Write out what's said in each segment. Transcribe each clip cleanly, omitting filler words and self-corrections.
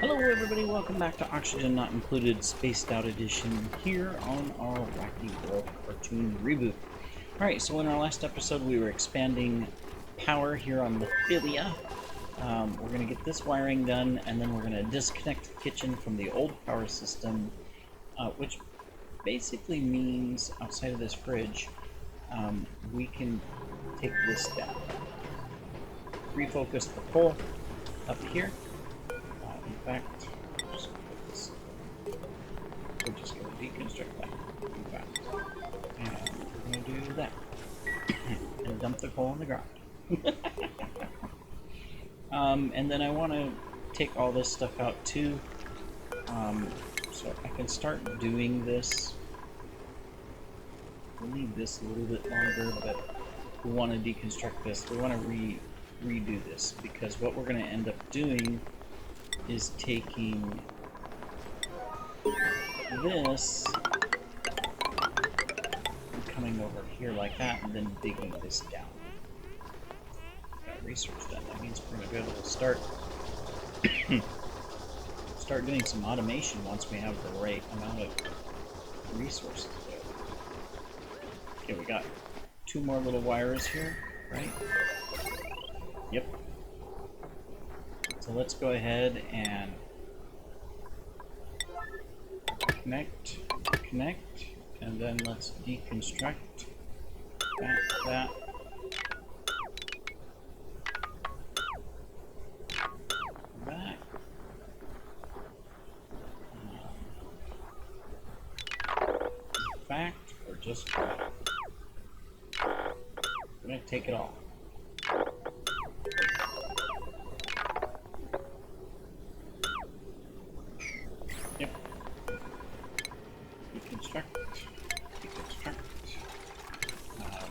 Hello everybody, welcome back to Oxygen Not Included Spaced Out Edition here on our Wacky World cartoon reboot. Alright, so in our last episode we were expanding power here on Lephilia. We're going to get this wiring done and then we're going to disconnect the kitchen from the old power system, which basically means outside of this fridge we can take this down. Refocus the pole up here. In fact, we're just going to deconstruct that. In fact, and we're going to do that and dump the coal on the ground. And then I want to take all this stuff out too, so I can start doing this. We'll need this a little bit longer, but we want to deconstruct this. We want to redo this because what we're going to end up doing is taking this and coming over here like that and then digging this down. Got research done. That means we're going to be able to start doing some automation once we have the right amount of resources there. Okay, we got 2 more little wires here, right? Yep. So let's go ahead and connect, and then let's deconstruct that. Back. Fact or just fact? I'm gonna take it all. Yep. Deconstruct.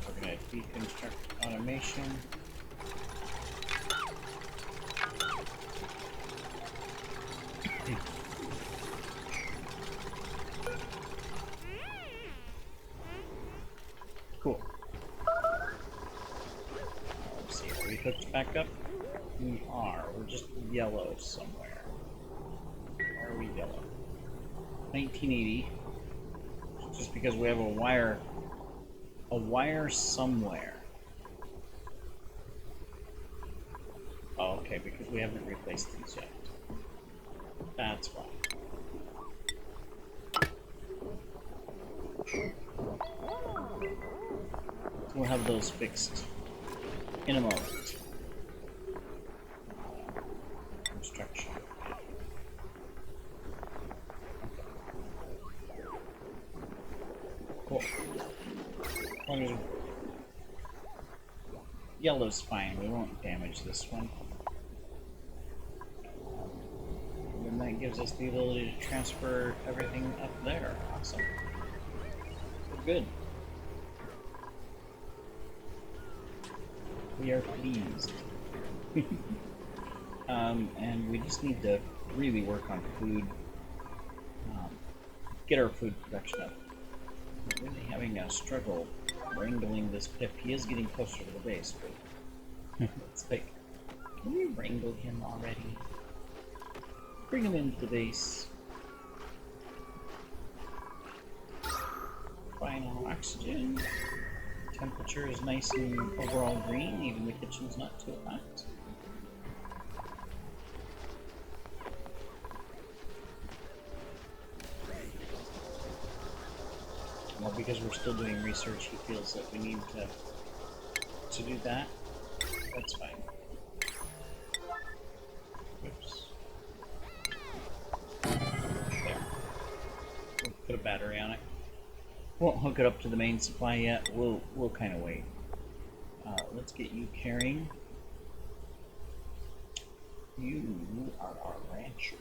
We're gonna deconstruct automation. Cool. Let's see, are we hooked back up? We are. We're just yellow somewhere. Where are we yellow? 1980. Just because we have a wire somewhere. Oh, okay, because we haven't replaced these yet. That's why. We'll have those fixed in a moment. Construction. Cool. As long as yellow's fine, we won't damage this one. And then that gives us the ability to transfer everything up there. Awesome. We're good. We are pleased. And we just need to really work on food. Get our food production up. We're really having a struggle wrangling this Pip. He is getting closer to the base, but it's like, can we wrangle him already? Bring him into the base. Final oxygen. Temperature is nice and overall green, even the kitchen's not too hot. Well, because we're still doing research, he feels that we need to do that. That's fine. Oops. There. We'll put a battery on it. Won't hook it up to the main supply yet. We'll kind of wait. Let's get you carrying. You are our rancher.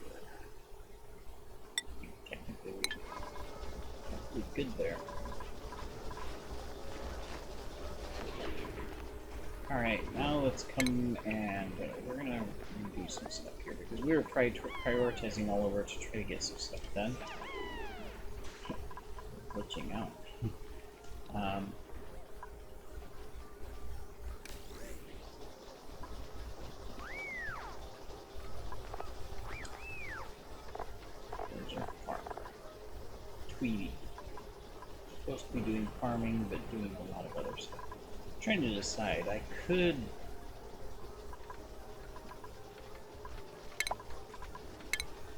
Technically, we're good there. Alright, now let's come and we're gonna do some stuff here because we were prioritizing all over to try to get some stuff done. Glitching out. Tweety. Supposed to be doing farming, but doing a lot of other stuff. I'm trying to decide. I could.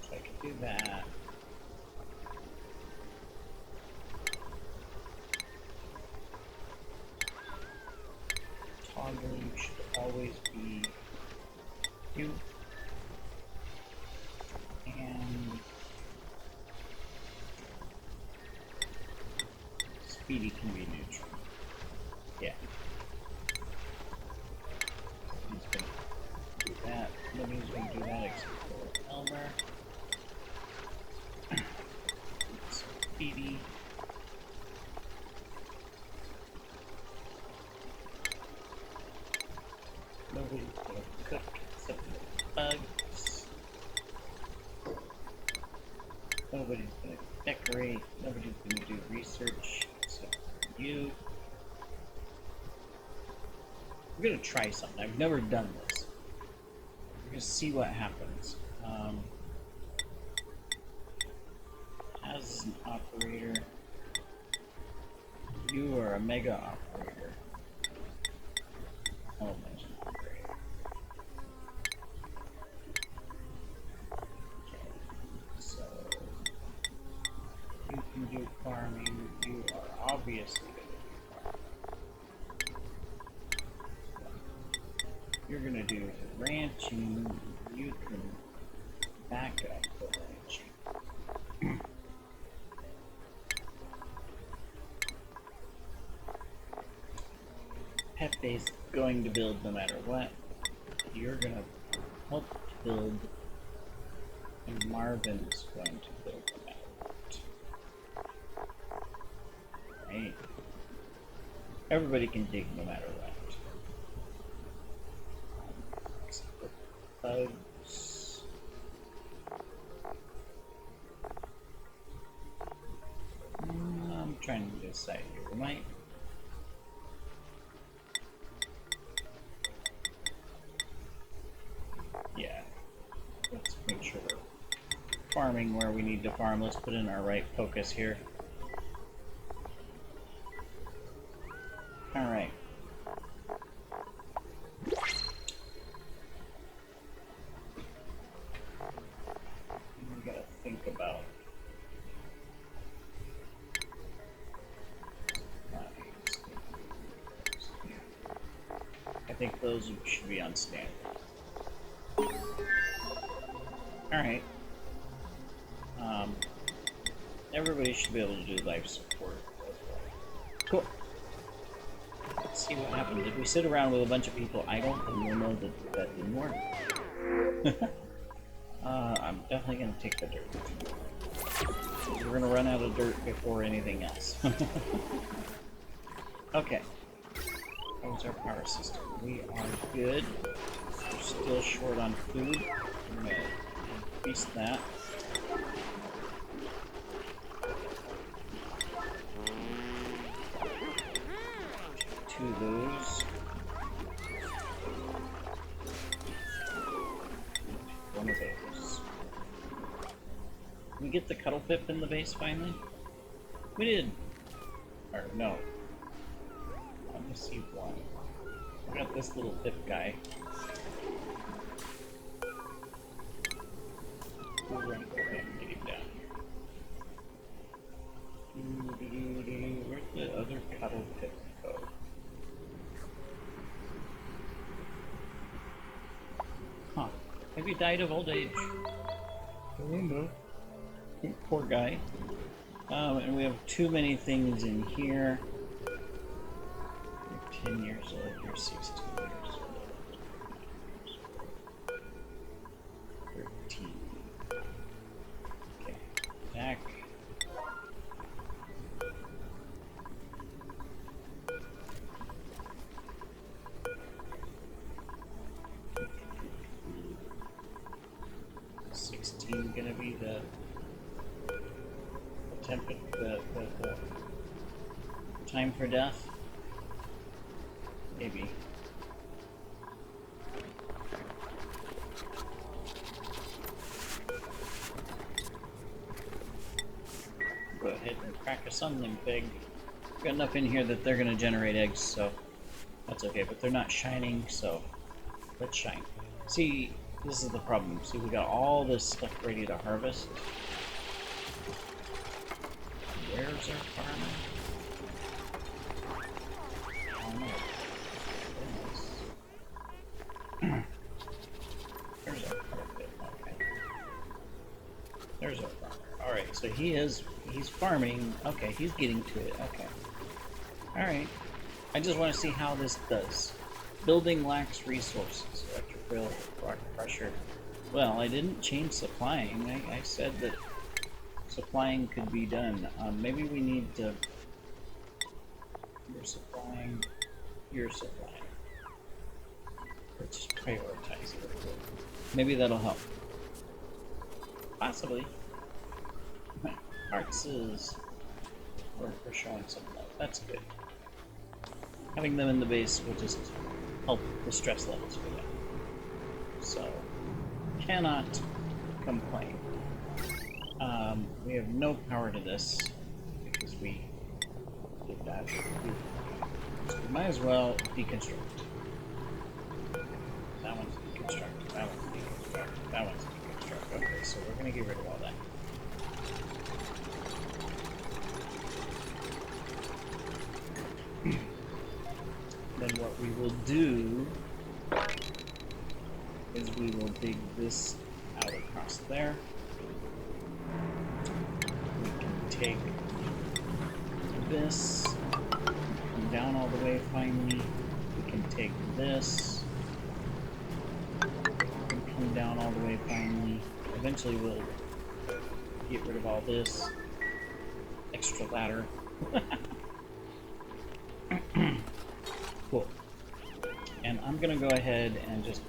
So I could do that. Toggling should always be you. And Speedy can be neutral. Yeah. He's gonna do that. Nobody's gonna do that except for Elmer. Speedy. Nobody's gonna cook except for bugs. Nobody's gonna decorate. Nobody's gonna do research except for you. We're gonna try something. I've never done this. We're gonna see what happens. As an operator, you are a mega operator. Oh, there's an operator. Okay, so you can do farming. You are obviously going to do farming. You're going to do ranching. You can back up the ranching. Pepe's going to build no matter what. You're going to help to build, and Marvin's going to build no matter what. Right? Everybody can dig no matter what. Except for bugs. I'm trying to decide here. We might. Yeah, let's make sure we're farming where we need to farm. Let's put in our right focus here. Alright. We gotta think about I think those should be on standard. Alright. Everybody should be able to do life support. Cool. Let's see what happens. If we sit around with a bunch of people, I don't think we'll know that that didn't work. I'm definitely going to take the dirt. We're going to run out of dirt before anything else. Okay. How's our power system? We are good. We're still short on food. I'm going to increase that. Two of those. One of those. Did we get the Cuddle Pip in the base finally? We did. Or no. Let me see one. We got this little Pip guy. We're gonna go ahead and get him down here. Where's the other Cuddle Pip go? Huh. Maybe he died of old age. I don't know. Poor guy. And we have too many things in here. You're 10 years old, you're 16 years old. 13. Okay, back. Gonna be the time for death? Maybe. Go ahead and crack a sunling pig. Got enough in here that they're gonna generate eggs, so that's okay. But they're not shining, so let's shine. See, this is the problem. See, we got all this stuff ready to harvest. Where's our farmer? Oh no. There's our carpet. Okay. There's our farmer. Alright, so he's farming. Okay, he's getting to it. Okay. Alright. I just want to see how this does. Building lacks resources. Electric rail, rock pressure. Well, I didn't change supplying. I said that supplying could be done. Maybe we need to... You're supplying. You're supplying. Or just prioritize it. Maybe that'll help. Possibly. Arts is... We're showing some love. That's good. Having them in the base will just help the stress levels go down. So, cannot complain. We have no power to this because we did that. So we might as well deconstruct. That one's deconstruct. That one's deconstruct. That one's deconstruct. Okay, so we're gonna get rid of all that. Then what we will do is we will dig this out across there. We can take this, come down all the way finally. We can take this, and come down all the way finally. Eventually we'll get rid of all this extra ladder. Cool. And I'm gonna go ahead and just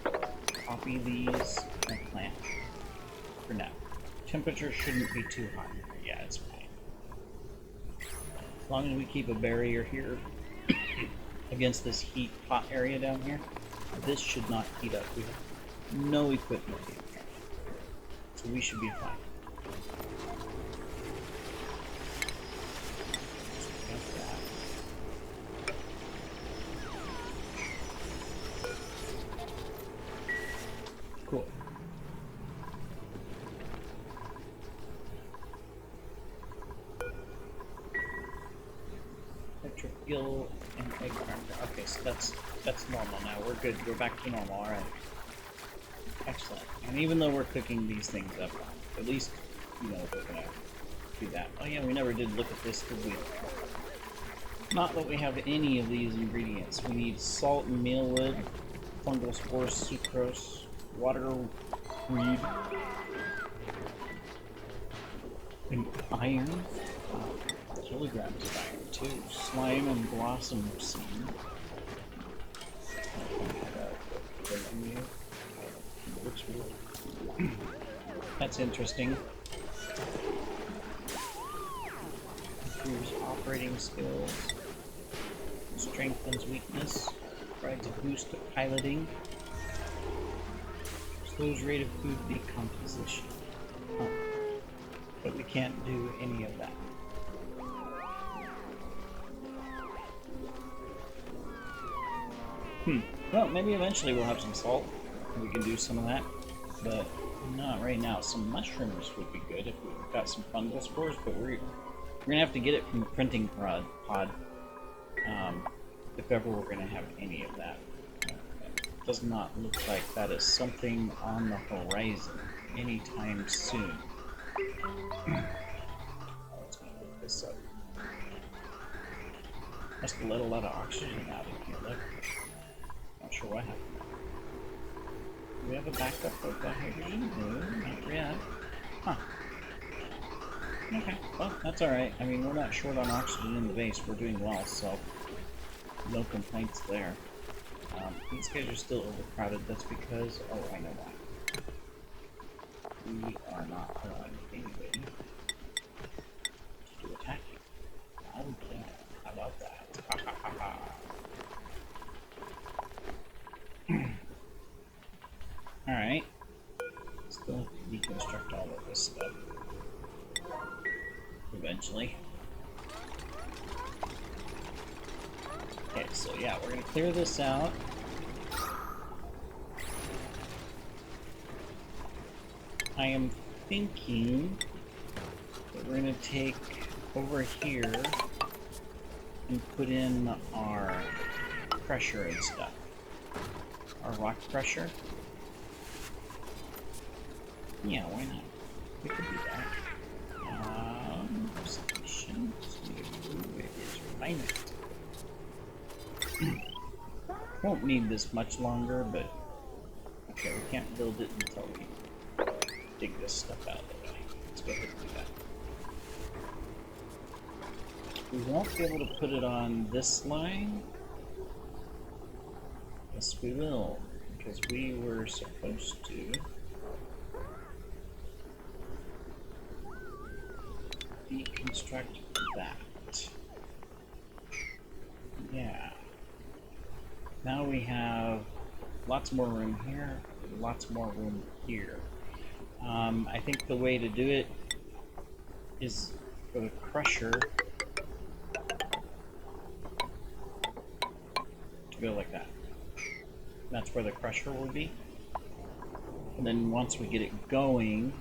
copy these and plant for now. Temperature shouldn't be too hot. Yeah, it's fine. As long as we keep a barrier here against this heat pot area down here, this should not heat up. We have no equipment in here. So we should be fine. Cool. Electric gill and egg farm. Okay, so that's normal now. We're good. We're back to normal. All right. Excellent. And even though we're cooking these things up, at least you know we're gonna do that. Oh yeah, we never did look at this, did we? Not that we have any of these ingredients. We need salt and mealwood, fungal spores, sucrose, water, weed, and iron. Kilograms of iron too. Slime and blossom seed. Looks really. That's interesting. Improves operating skills. Strengthens weakness. Provides a boost to piloting. Slows rate of food decomposition. Huh. But we can't do any of that. Well, maybe eventually we'll have some salt. And we can do some of that. But not right now. Some mushrooms would be good if we've got some fungal spores, but we're gonna have to get it from the printing pod. If ever we're gonna have any of that. It does not look like that is something on the horizon anytime soon. Let's put this up. Must have let a lot of oxygen out of here. Look. Not sure what happened. Do we have a backup of the hydrogen? No, not yet. Huh. Okay, well, that's alright. I mean, we're not short on oxygen in the base. We're doing well, so no complaints there. These guys are still overcrowded. That's because... Oh, I know why. We are not allowing anybody to do attacking. Now we can. How about that? Ha ha ha ha. Alright. Still have to deconstruct all of this stuff. We eventually. Okay, so yeah, we're gonna clear this out. I am thinking that we're gonna take over here and put in our crusher and stuff. Our rock crusher. Yeah, why not? We could do that. Station. It is refinement. Won't need this much longer, but okay, we can't build it until we dig this stuff out of the way. Let's go ahead and do that. We won't be able to put it on this line. Yes, we will, because we were supposed to deconstruct that. Yeah. Now we have lots more room here, lots more room here. I think the way to do it is for the crusher to go like that. That's where the crusher will be. And then once we get it going,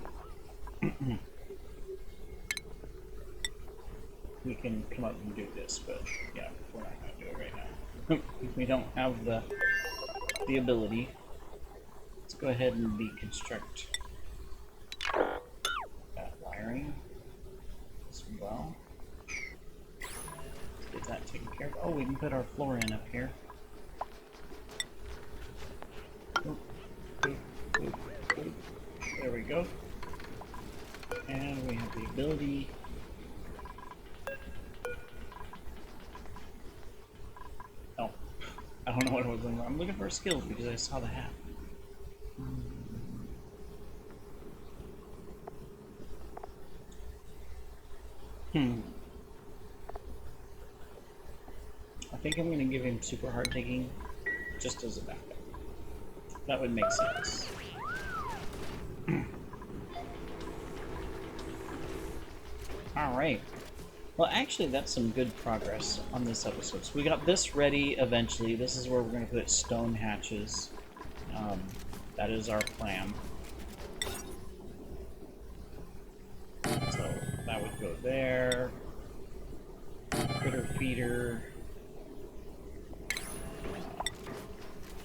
we can come up and do this, but yeah, we're not going to do it right now. We don't have the ability. Let's go ahead and deconstruct that wiring as well. Let's get that taken care of. Oh, we can put our floor in up here. There we go. And we have the ability I don't know what I was looking for. I'm looking for skills because I saw the hat. I think I'm going to give him super hard digging just as a backup. That would make sense. Alright. Well, actually, that's some good progress on this episode. So we got this ready eventually. This is where we're going to put stone hatches. That is our plan. So that would go there. Critter feeder.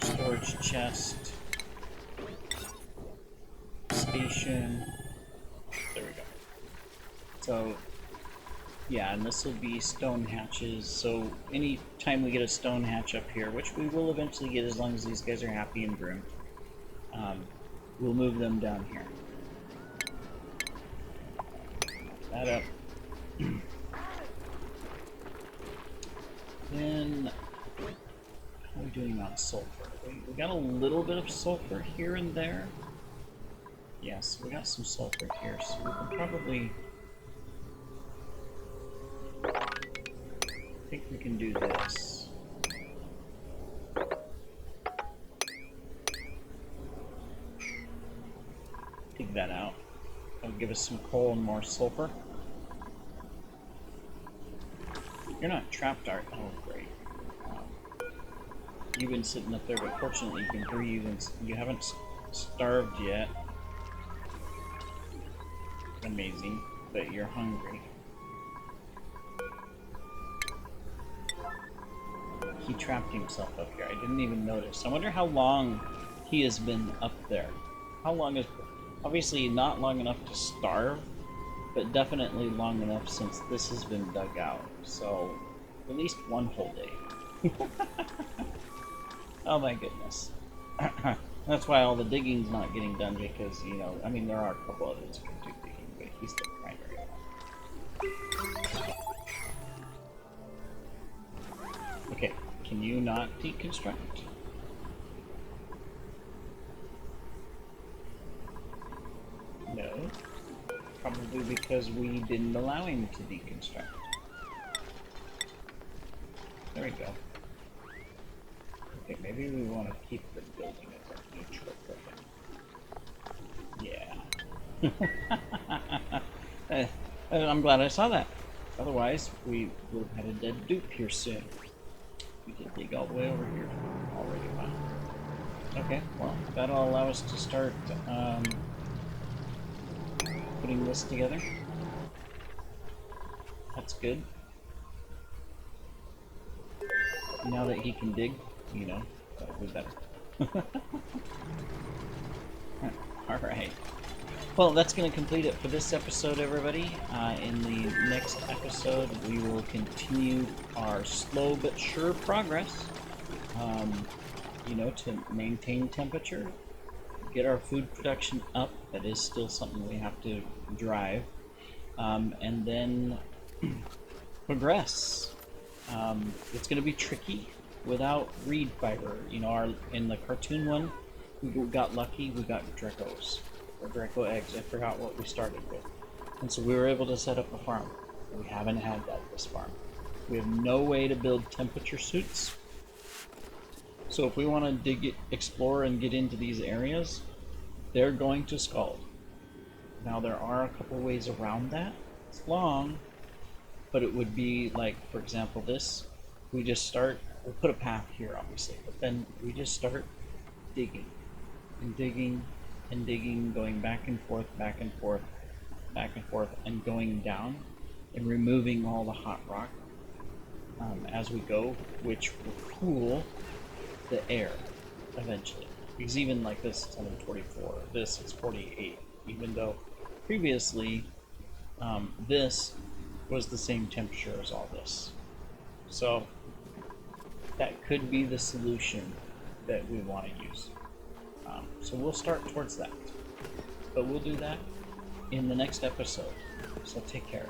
Storage chest. Station. There we go. So yeah, and this will be stone hatches, so any time we get a stone hatch up here, which we will eventually get as long as these guys are happy and groomed, we'll move them down here. That up. Then, how are we doing on sulfur? We got a little bit of sulfur here and there. Yes, we got some sulfur here, so we can probably... I think we can do this. Dig that out. That'll give us some coal and more sulfur. You're not trapped, Art. Oh, great. You've been sitting up there, but fortunately you can breathe and you haven't starved yet. Amazing, but you're hungry. He trapped himself up here. I didn't even notice. I wonder how long he has been up there. How long is... Obviously not long enough to starve, but definitely long enough since this has been dug out. So, at least one whole day. Oh my goodness. That's why all the digging's not getting done, because, you know, I mean, there are a couple others who can do digging, but he's the primary one. Okay. Can you not deconstruct? No. Probably because we didn't allow him to deconstruct. There we go. Okay, maybe we want to keep the building as our neutral for him. Yeah. I'm glad I saw that. Otherwise, we would have had a dead dupe here soon. We did dig all the way over here already. Wow. Okay, well, that'll allow us to start putting this together. That's good. Now that he can dig, you know, that'll be better. Alright. Well, that's going to complete it for this episode, everybody. In the next episode, we will continue our slow but sure progress, you know, to maintain temperature, get our food production up. That is still something we have to drive. And then progress. It's going to be tricky without reed fiber. You know, in the cartoon one, we got lucky, we got Dracos. Or Draco eggs, I forgot what we started with. And so we were able to set up a farm. We haven't had that this farm. We have no way to build temperature suits. So if we want to explore and get into these areas, they're going to scald. Now there are a couple ways around that. It's long, but it would be like, for example, this. We just start, we'll put a path here obviously, but then we just start digging and digging and digging, going back and forth, back and forth, back and forth, and going down and removing all the hot rock as we go, which will cool the air eventually. Because even like this, it's only 44. This is 48, even though previously this was the same temperature as all this. So that could be the solution that we want to use. So we'll start towards that. But we'll do that in the next episode. So take care.